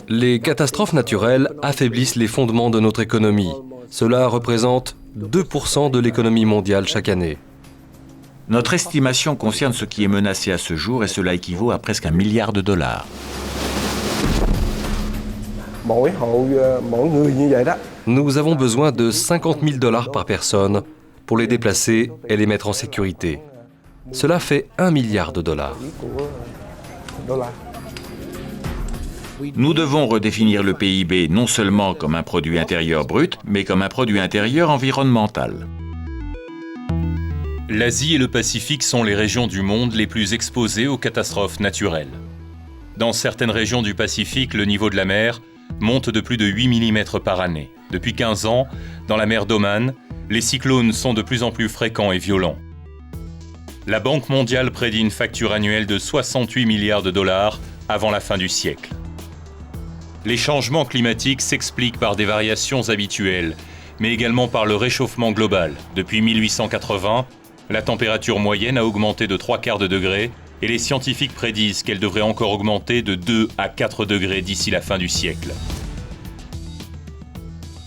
Les catastrophes naturelles affaiblissent les fondements de notre économie. Cela représente 2% de l'économie mondiale chaque année. Notre estimation concerne ce qui est menacé à ce jour et cela équivaut à presque $1 milliard. Nous avons besoin de $50 000 par personne pour les déplacer et les mettre en sécurité. Cela fait $1 milliard. Nous devons redéfinir le PIB non seulement comme un produit intérieur brut, mais comme un produit intérieur environnemental. L'Asie et le Pacifique sont les régions du monde les plus exposées aux catastrophes naturelles. Dans certaines régions du Pacifique, le niveau de la mer monte de plus de 8 mm par année. Depuis 15 ans, dans la mer d'Oman, les cyclones sont de plus en plus fréquents et violents. La Banque mondiale prédit une facture annuelle de $68 milliards avant la fin du siècle. Les changements climatiques s'expliquent par des variations habituelles, mais également par le réchauffement global. Depuis 1880, la température moyenne a augmenté de 3/4 degré et les scientifiques prédisent qu'elle devrait encore augmenter de 2 à 4 degrés d'ici la fin du siècle.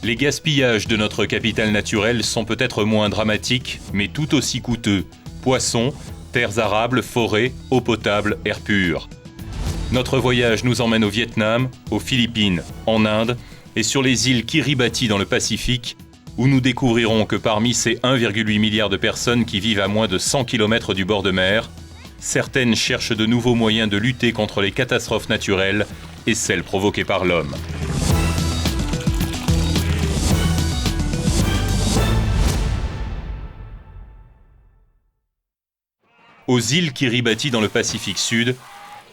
Les gaspillages de notre capital naturel sont peut-être moins dramatiques, mais tout aussi coûteux. Poissons, terres arables, forêts, eau potable, air pur. Notre voyage nous emmène au Vietnam, aux Philippines, en Inde et sur les îles Kiribati dans le Pacifique, où nous découvrirons que parmi ces 1,8 milliard de personnes qui vivent à moins de 100 km du bord de mer, certaines cherchent de nouveaux moyens de lutter contre les catastrophes naturelles et celles provoquées par l'homme. Aux îles Kiribati dans le Pacifique Sud,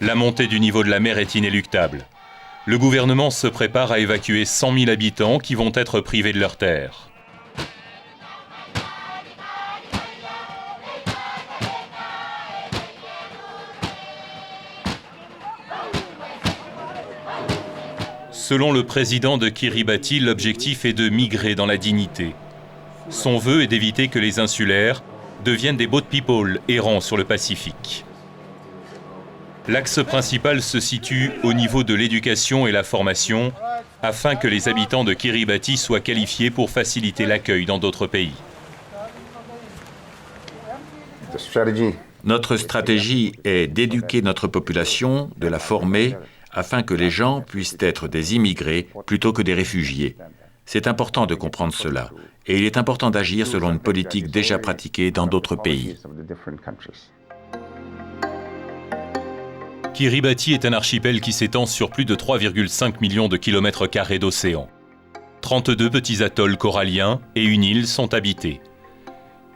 la montée du niveau de la mer est inéluctable. Le gouvernement se prépare à évacuer 100 000 habitants qui vont être privés de leurs terres. Selon le président de Kiribati, l'objectif est de migrer dans la dignité. Son vœu est d'éviter que les insulaires deviennent des boat people errant sur le Pacifique. L'axe principal se situe au niveau de l'éducation et la formation, afin que les habitants de Kiribati soient qualifiés pour faciliter l'accueil dans d'autres pays. Notre stratégie est d'éduquer notre population, de la former, afin que les gens puissent être des immigrés plutôt que des réfugiés. C'est important de comprendre cela, et il est important d'agir selon une politique déjà pratiquée dans d'autres pays. Kiribati est un archipel qui s'étend sur plus de 3,5 millions de kilomètres carrés d'océan. 32 petits atolls coralliens et une île sont habités.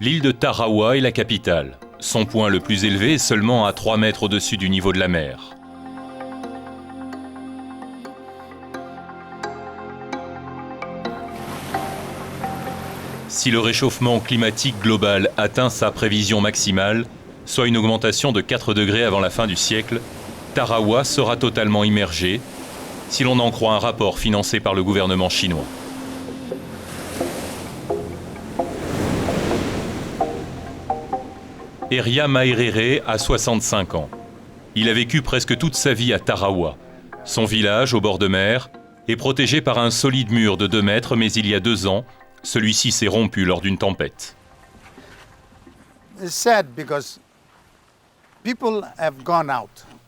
L'île de Tarawa est la capitale. Son point le plus élevé est seulement à 3 mètres au-dessus du niveau de la mer. Si le réchauffement climatique global atteint sa prévision maximale, soit une augmentation de 4 degrés avant la fin du siècle, Tarawa sera totalement immergé, si l'on en croit un rapport financé par le gouvernement chinois. Eria Maerere a 65 ans. Il a vécu presque toute sa vie à Tarawa. Son village, au bord de mer, est protégé par un solide mur de 2 mètres, mais il y a 2 ans, celui-ci s'est rompu lors d'une tempête.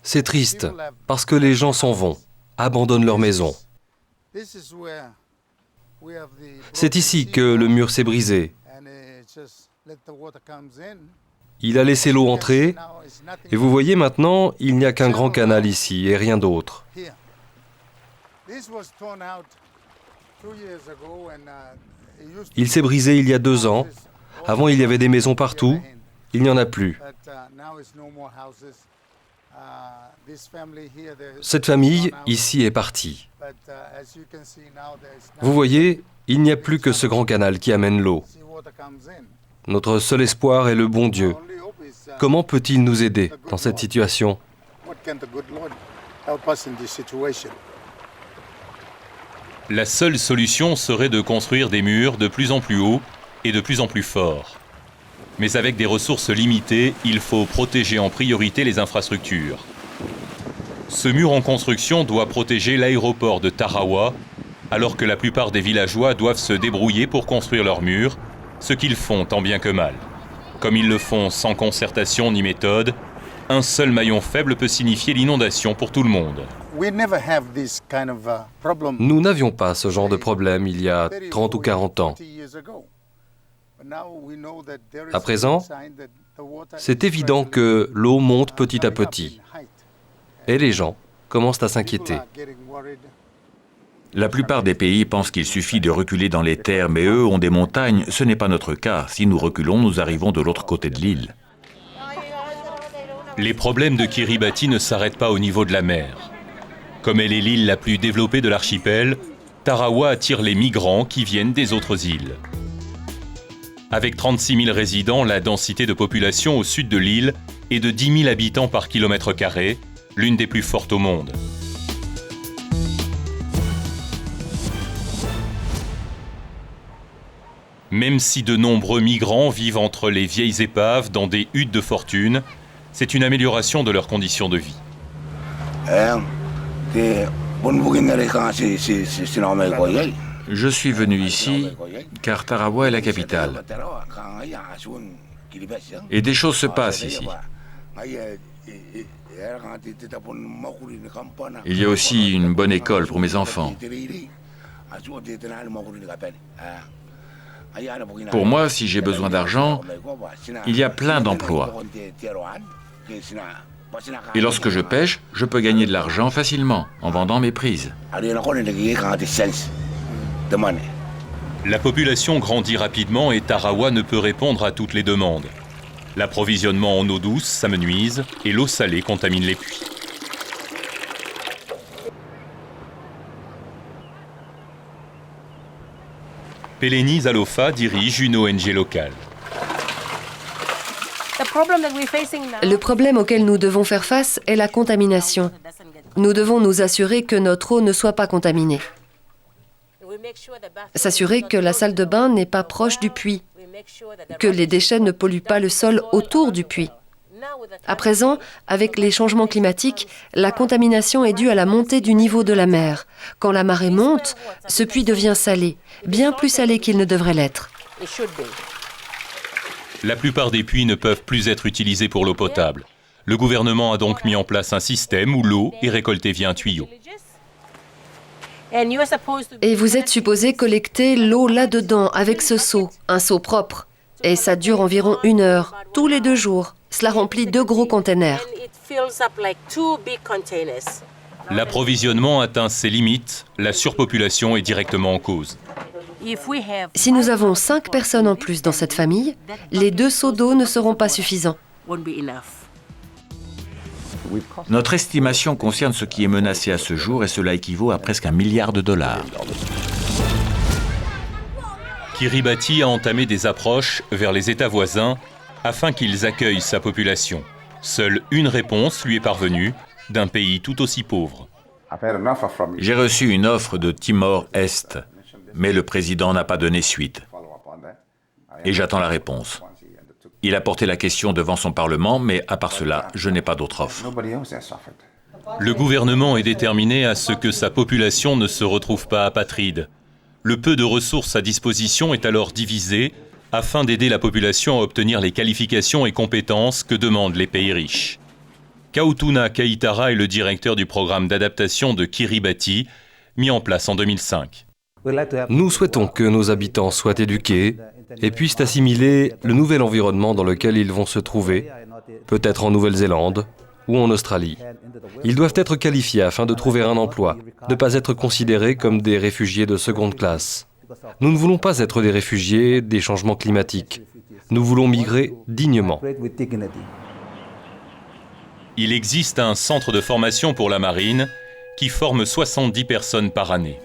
C'est triste, parce que les gens s'en vont, abandonnent leur maison. C'est ici que le mur s'est brisé. Il a laissé l'eau entrer, et vous voyez maintenant, il n'y a qu'un grand canal ici et rien d'autre. Il s'est brisé il y a 2 ans. Avant, il y avait des maisons partout. Il n'y en a plus. Cette famille, ici, est partie. Vous voyez, il n'y a plus que ce grand canal qui amène l'eau. Notre seul espoir est le bon Dieu. Comment peut-il nous aider dans cette situation ? La seule solution serait de construire des murs de plus en plus hauts et de plus en plus forts. Mais avec des ressources limitées, il faut protéger en priorité les infrastructures. Ce mur en construction doit protéger l'aéroport de Tarawa, alors que la plupart des villageois doivent se débrouiller pour construire leurs murs, ce qu'ils font tant bien que mal. Comme ils le font sans concertation ni méthode, un seul maillon faible peut signifier l'inondation pour tout le monde. Nous n'avions pas ce genre de problème il y a 30 ou 40 ans. À présent, c'est évident que l'eau monte petit à petit. Et les gens commencent à s'inquiéter. La plupart des pays pensent qu'il suffit de reculer dans les terres, mais eux ont des montagnes. Ce n'est pas notre cas. Si nous reculons, nous arrivons de l'autre côté de l'île. Les problèmes de Kiribati ne s'arrêtent pas au niveau de la mer. Comme elle est l'île la plus développée de l'archipel, Tarawa attire les migrants qui viennent des autres îles. Avec 36 000 résidents, la densité de population au sud de l'île est de 10 000 habitants par kilomètre carré, l'une des plus fortes au monde. Même si de nombreux migrants vivent entre les vieilles épaves dans des huttes de fortune, c'est une amélioration de leurs conditions de vie. Je suis venu ici car Tarawa est la capitale. Et des choses se passent ici. Il y a aussi une bonne école pour mes enfants. Pour moi, si j'ai besoin d'argent, il y a plein d'emplois. Et lorsque je pêche, je peux gagner de l'argent facilement en vendant mes prises. La population grandit rapidement et Tarawa ne peut répondre à toutes les demandes. L'approvisionnement en eau douce s'amenuise et l'eau salée contamine les puits. Peleni Zalofa dirige une ONG locale. Le problème auquel nous devons faire face est la contamination. Nous devons nous assurer que notre eau ne soit pas contaminée. S'assurer que la salle de bain n'est pas proche du puits, que les déchets ne polluent pas le sol autour du puits. À présent, avec les changements climatiques, la contamination est due à la montée du niveau de la mer. Quand la marée monte, ce puits devient salé, bien plus salé qu'il ne devrait l'être. La plupart des puits ne peuvent plus être utilisés pour l'eau potable. Le gouvernement a donc mis en place un système où l'eau est récoltée via un tuyau. Et vous êtes supposé collecter l'eau là-dedans avec ce seau, un seau propre. Et ça dure environ 1 heure, tous les 2 jours. Cela remplit 2 gros containers. L'approvisionnement atteint ses limites, la surpopulation est directement en cause. Si nous avons 5 personnes en plus dans cette famille, les 2 seaux d'eau ne seront pas suffisants. Notre estimation concerne ce qui est menacé à ce jour et cela équivaut à presque $1 milliard. Kiribati a entamé des approches vers les États voisins afin qu'ils accueillent sa population. Seule une réponse lui est parvenue d'un pays tout aussi pauvre. J'ai reçu une offre de Timor-Est, mais le président n'a pas donné suite. Et j'attends la réponse. Il a porté la question devant son Parlement, mais à part cela, je n'ai pas d'autre offre. Le gouvernement est déterminé à ce que sa population ne se retrouve pas apatride. Le peu de ressources à disposition est alors divisé afin d'aider la population à obtenir les qualifications et compétences que demandent les pays riches. Kautuna Kaitara est le directeur du programme d'adaptation de Kiribati, mis en place en 2005. Nous souhaitons que nos habitants soient éduqués et puissent assimiler le nouvel environnement dans lequel ils vont se trouver, peut-être en Nouvelle-Zélande ou en Australie. Ils doivent être qualifiés afin de trouver un emploi, ne pas être considérés comme des réfugiés de seconde classe. Nous ne voulons pas être des réfugiés des changements climatiques. Nous voulons migrer dignement. Il existe un centre de formation pour la marine qui forme 70 personnes par année.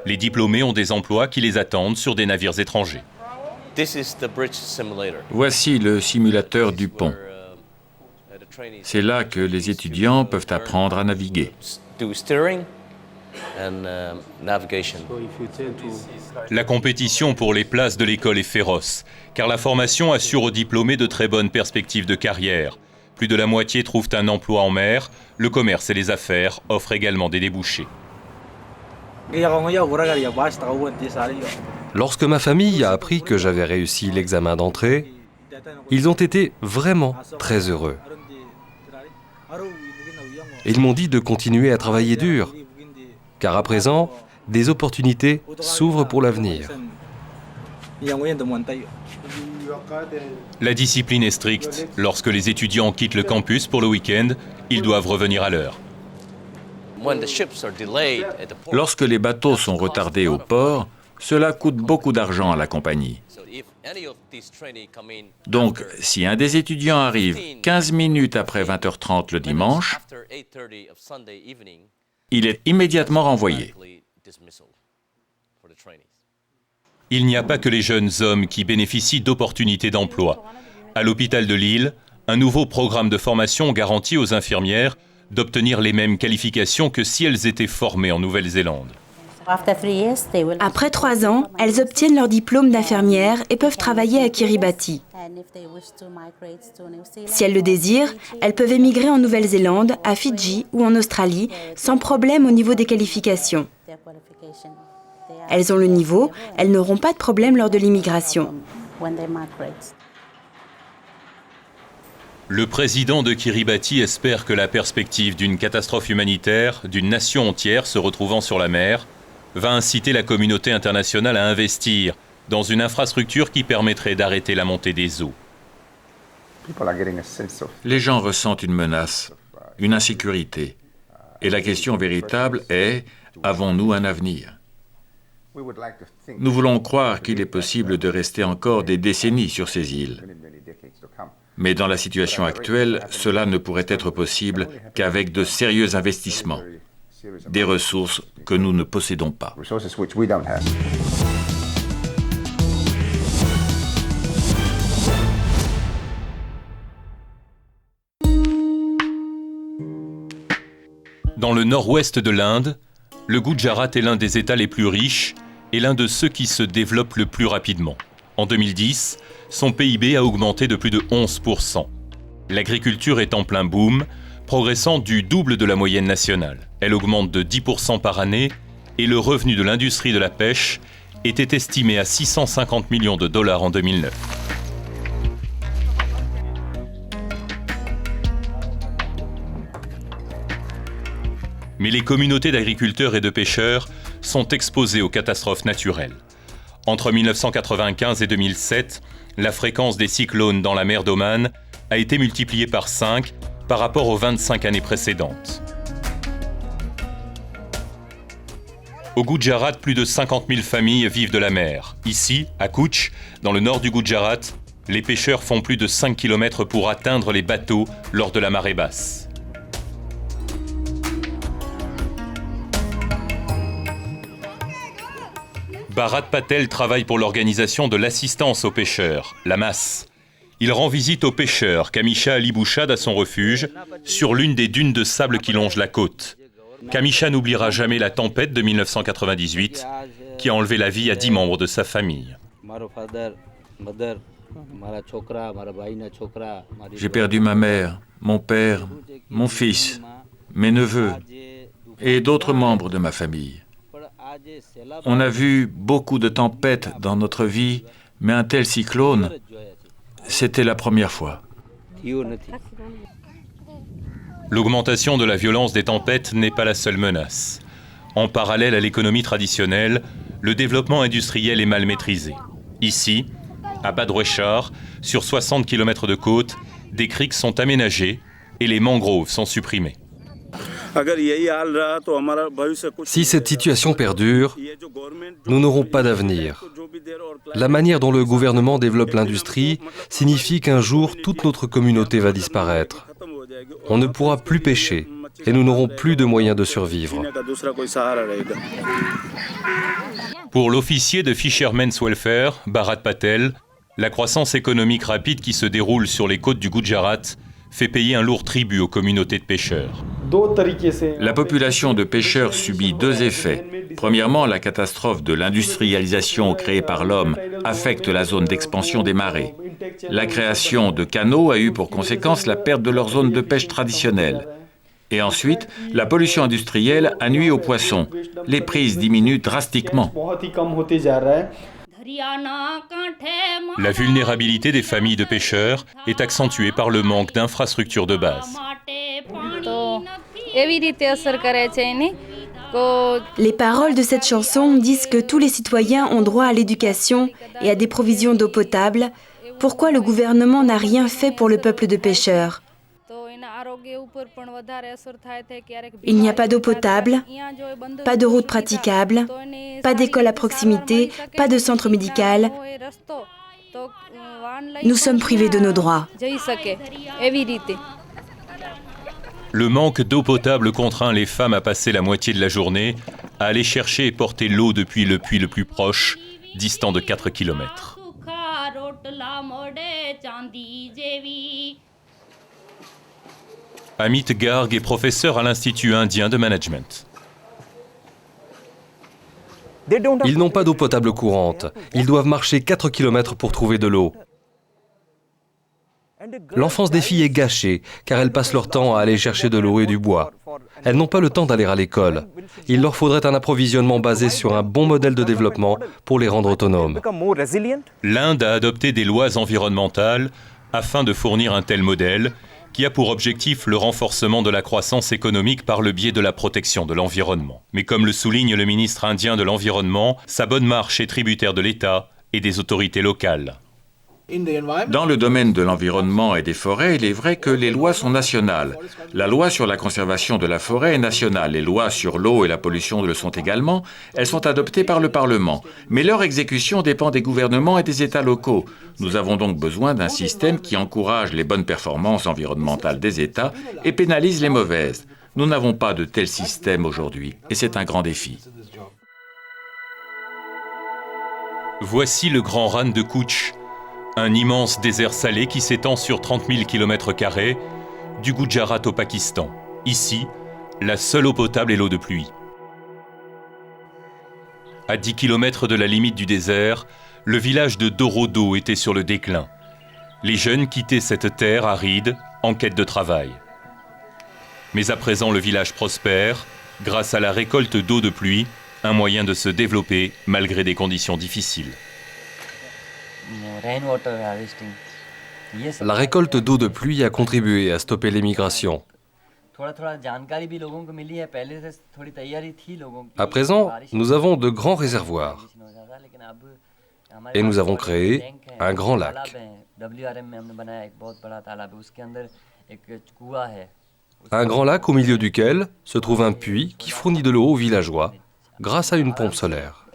Les diplômés ont des emplois qui les attendent sur des navires étrangers. Voici le simulateur du pont. C'est là que les étudiants peuvent apprendre à naviguer. La compétition pour les places de l'école est féroce, car la formation assure aux diplômés de très bonnes perspectives de carrière. Plus de la moitié trouvent un emploi en mer. Le commerce et les affaires offrent également des débouchés. Lorsque ma famille a appris que j'avais réussi l'examen d'entrée, ils ont été vraiment très heureux. Ils m'ont dit de continuer à travailler dur, car à présent, des opportunités s'ouvrent pour l'avenir. La discipline est stricte. Lorsque les étudiants quittent le campus pour le week-end, ils doivent revenir à l'heure. Lorsque les bateaux sont retardés au port, cela coûte beaucoup d'argent à la compagnie. Donc, si un des étudiants arrive 15 minutes après 20h30 le dimanche, il est immédiatement renvoyé. Il n'y a pas que les jeunes hommes qui bénéficient d'opportunités d'emploi. À l'hôpital de Lille, un nouveau programme de formation garantit aux infirmières d'obtenir les mêmes qualifications que si elles étaient formées en Nouvelle-Zélande. Après 3 ans, elles obtiennent leur diplôme d'infirmière et peuvent travailler à Kiribati. Si elles le désirent, elles peuvent émigrer en Nouvelle-Zélande, à Fidji ou en Australie, sans problème au niveau des qualifications. Elles ont le niveau, elles n'auront pas de problème lors de l'immigration. Le président de Kiribati espère que la perspective d'une catastrophe humanitaire, d'une nation entière se retrouvant sur la mer, va inciter la communauté internationale à investir dans une infrastructure qui permettrait d'arrêter la montée des eaux. Les gens ressentent une menace, une insécurité. Et la question véritable est, avons-nous un avenir ? Nous voulons croire qu'il est possible de rester encore des décennies sur ces îles. Mais dans la situation actuelle, cela ne pourrait être possible qu'avec de sérieux investissements, des ressources que nous ne possédons pas. Dans le nord-ouest de l'Inde, le Gujarat est l'un des États les plus riches et l'un de ceux qui se développent le plus rapidement. En 2010, son PIB a augmenté de plus de 11%. L'agriculture est en plein boom, progressant du double de la moyenne nationale. Elle augmente de 10% par année et le revenu de l'industrie de la pêche était estimé à 650 millions de dollars en 2009. Mais les communautés d'agriculteurs et de pêcheurs sont exposées aux catastrophes naturelles. Entre 1995 et 2007, la fréquence des cyclones dans la mer d'Oman a été multipliée par 5 par rapport aux 25 années précédentes. Au Gujarat, plus de 50 000 familles vivent de la mer. Ici, à Kutch, dans le nord du Gujarat, les pêcheurs font plus de 5 km pour atteindre les bateaux lors de la marée basse. Bharat Patel travaille pour l'organisation de l'assistance aux pêcheurs, la MAS. Il rend visite aux pêcheurs qu'Amisha Ali Bouchad a son refuge sur l'une des dunes de sable qui longent la côte. Kamisha n'oubliera jamais la tempête de 1998 qui a enlevé la vie à 10 membres de sa famille. J'ai perdu ma mère, mon père, mon fils, mes neveux et d'autres membres de ma famille. On a vu beaucoup de tempêtes dans notre vie, mais un tel cyclone, c'était la première fois. L'augmentation de la violence des tempêtes n'est pas la seule menace. En parallèle à l'économie traditionnelle, le développement industriel est mal maîtrisé. Ici, à Bhadreshar, sur 60 km de côte, des criques sont aménagées et les mangroves sont supprimées. Si cette situation perdure, nous n'aurons pas d'avenir. La manière dont le gouvernement développe l'industrie signifie qu'un jour, toute notre communauté va disparaître. On ne pourra plus pêcher et nous n'aurons plus de moyens de survivre. Pour l'officier de Fishermen's Welfare, Bharat Patel, la croissance économique rapide qui se déroule sur les côtes du Gujarat fait payer un lourd tribut aux communautés de pêcheurs. La population de pêcheurs subit deux effets. Premièrement, la catastrophe de l'industrialisation créée par l'homme affecte la zone d'expansion des marais. La création de canaux a eu pour conséquence la perte de leur zone de pêche traditionnelle. Et ensuite, la pollution industrielle a nui aux poissons. Les prises diminuent drastiquement. La vulnérabilité des familles de pêcheurs est accentuée par le manque d'infrastructures de base. Les paroles de cette chanson disent que tous les citoyens ont droit à l'éducation et à des provisions d'eau potable. Pourquoi le gouvernement n'a rien fait pour le peuple de pêcheurs? Il n'y a pas d'eau potable, pas de route praticable, pas d'école à proximité, pas de centre médical. Nous sommes privés de nos droits. Le manque d'eau potable contraint les femmes à passer la moitié de la journée à aller chercher et porter l'eau depuis le puits le plus proche, distant de 4 km. Amit Garg est professeur à l'Institut indien de management. Ils n'ont pas d'eau potable courante. Ils doivent marcher 4 km pour trouver de l'eau. L'enfance des filles est gâchée, car elles passent leur temps à aller chercher de l'eau et du bois. Elles n'ont pas le temps d'aller à l'école. Il leur faudrait un approvisionnement basé sur un bon modèle de développement pour les rendre autonomes. L'Inde a adopté des lois environnementales afin de fournir un tel modèle, qui a pour objectif le renforcement de la croissance économique par le biais de la protection de l'environnement. Mais comme le souligne le ministre indien de l'Environnement, sa bonne marche est tributaire de l'État et des autorités locales. Dans le domaine de l'environnement et des forêts, il est vrai que les lois sont nationales. La loi sur la conservation de la forêt est nationale. Les lois sur l'eau et la pollution le sont également. Elles sont adoptées par le Parlement. Mais leur exécution dépend des gouvernements et des États locaux. Nous avons donc besoin d'un système qui encourage les bonnes performances environnementales des États et pénalise les mauvaises. Nous n'avons pas de tel système aujourd'hui, et c'est un grand défi. Voici le Grand Rann de Kutch, un immense désert salé qui s'étend sur 30 000 km² du Gujarat au Pakistan. Ici, la seule eau potable est l'eau de pluie. À 10 km de la limite du désert, le village de Dorodo était sur le déclin. Les jeunes quittaient cette terre aride en quête de travail. Mais à présent, le village prospère grâce à la récolte d'eau de pluie, un moyen de se développer malgré des conditions difficiles. La récolte d'eau de pluie a contribué à stopper l'émigration. À présent, nous avons de grands réservoirs et nous avons créé un grand lac. Un grand lac au milieu duquel se trouve un puits qui fournit de l'eau aux villageois grâce à une pompe solaire.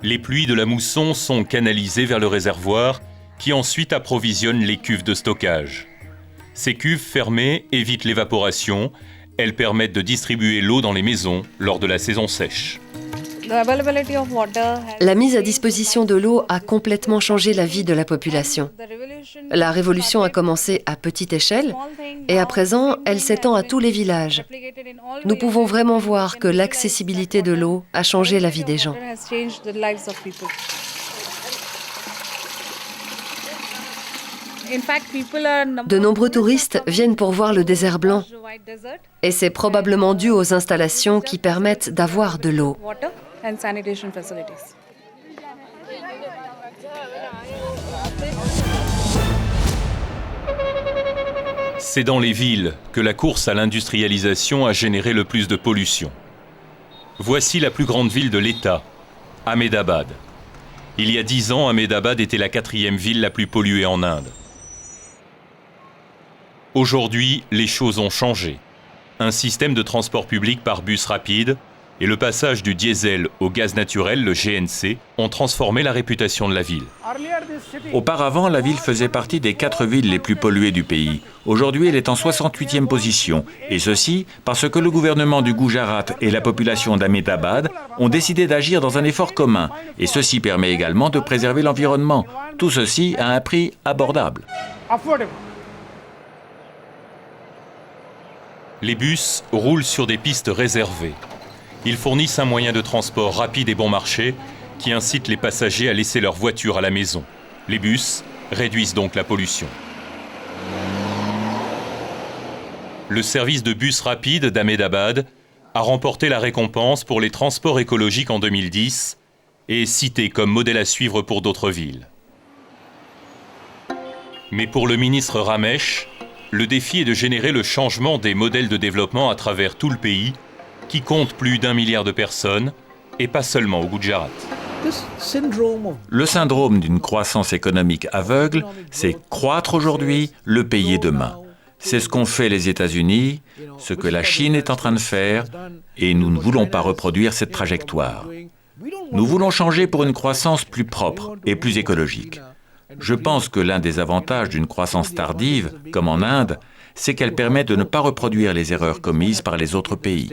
Les pluies de la mousson sont canalisées vers le réservoir qui ensuite approvisionne les cuves de stockage. Ces cuves fermées évitent l'évaporation. Elles permettent de distribuer l'eau dans les maisons lors de la saison sèche. La mise à disposition de l'eau a complètement changé la vie de la population. La révolution a commencé à petite échelle et à présent, elle s'étend à tous les villages. Nous pouvons vraiment voir que l'accessibilité de l'eau a changé la vie des gens. De nombreux touristes viennent pour voir le désert blanc et c'est probablement dû aux installations qui permettent d'avoir de l'eau. C'est dans les villes que la course à l'industrialisation a généré le plus de pollution. Voici la plus grande ville de l'État, Ahmedabad. Il y a 10 ans, Ahmedabad était la 4e ville la plus polluée en Inde. Aujourd'hui, les choses ont changé. Un système de transport public par bus rapide, Et le passage du diesel au gaz naturel, le GNC, ont transformé la réputation de la ville. Auparavant, la ville faisait partie des 4 villes les plus polluées du pays. Aujourd'hui, elle est en 68e position. Et ceci parce que le gouvernement du Gujarat et la population d'Ahmedabad ont décidé d'agir dans un effort commun. Et ceci permet également de préserver l'environnement. Tout ceci à un prix abordable. Les bus roulent sur des pistes réservées. Ils fournissent un moyen de transport rapide et bon marché qui incite les passagers à laisser leur voiture à la maison. Les bus réduisent donc la pollution. Le service de bus rapide d'Ahmedabad a remporté la récompense pour les transports écologiques en 2010 et est cité comme modèle à suivre pour d'autres villes. Mais pour le ministre Ramesh, le défi est de générer le changement des modèles de développement à travers tout le pays, qui compte plus d'1 milliard de personnes, et pas seulement au Gujarat. Le syndrome d'une croissance économique aveugle, c'est croître aujourd'hui, le payer demain. C'est ce qu'ont fait les États-Unis, ce que la Chine est en train de faire, et nous ne voulons pas reproduire cette trajectoire. Nous voulons changer pour une croissance plus propre et plus écologique. Je pense que l'un des avantages d'une croissance tardive, comme en Inde, c'est qu'elle permet de ne pas reproduire les erreurs commises par les autres pays.